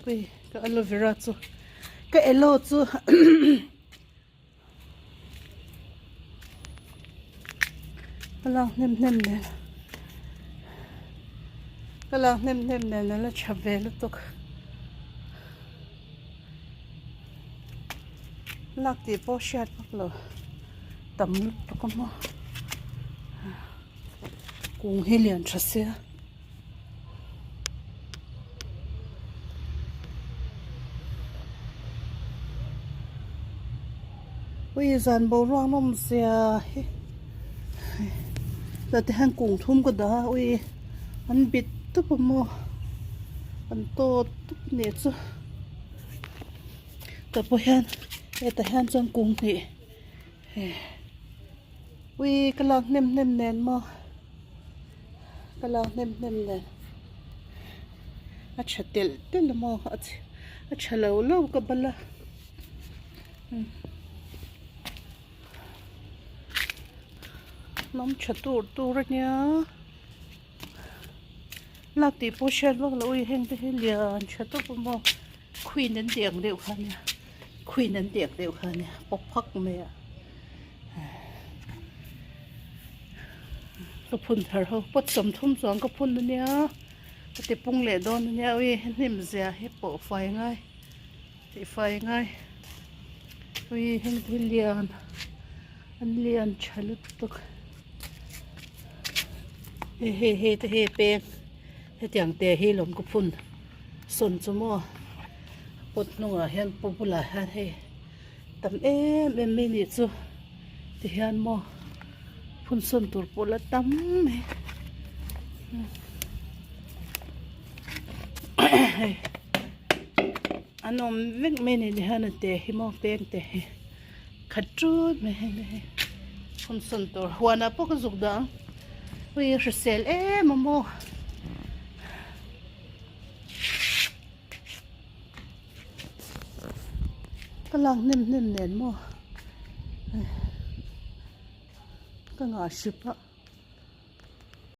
Ui, cái aloe vera chứ, cái aloe chứ. Cái lòng nem này, cái lòng nem này nó là chả về lúc tục. Lạc thì bỏ sét bắt lờ, tầm lúc tục có mà, cũng hi liền chả xe. Ui, dàn bầu loang nôm xe. Là thì hàng cùng thum cái đó, ui, anh bịt tụp mà, anh to tụp nè chứ. Tập bộ hàng, tại hàng trong cùng thì, ui, cái lòng nem nén mà, cái lòng nem nén, à chả tel là mà, à chả lâu cái bala. Nóng chả tu rồi nhá. Lạc tí bố xe vâng là ui hình thế liền chả tu mà khuy nến điện đều khá nha. Khuy nến điện đều khá nha. Bốc phắc mẹ. Cái phun thở hô. Bớt sầm thum xuống cái phun đó nha. Cái tí pung lệ đó nha. Ui hình dè hết bộ phai ngay. Tí phai ngay. Ui hình thế liền. Anh liền chả lúc tục. He bèn. He tiếng tè he lồng cái phun. Xuân cho mò. Bột nung ở hiện popular hết he. Tầm em nị chứ. Thì hiện mò. Phun xuân tụt bộ là tắm anh ông biết mình thì hắn tè hi mò bèn tè khát chút mẹ phun xuân tụt hoa na bốc dục đó. Ui sẽ sel mà mò. Cái lòng nem nén mò. Cái ngõ sụp á.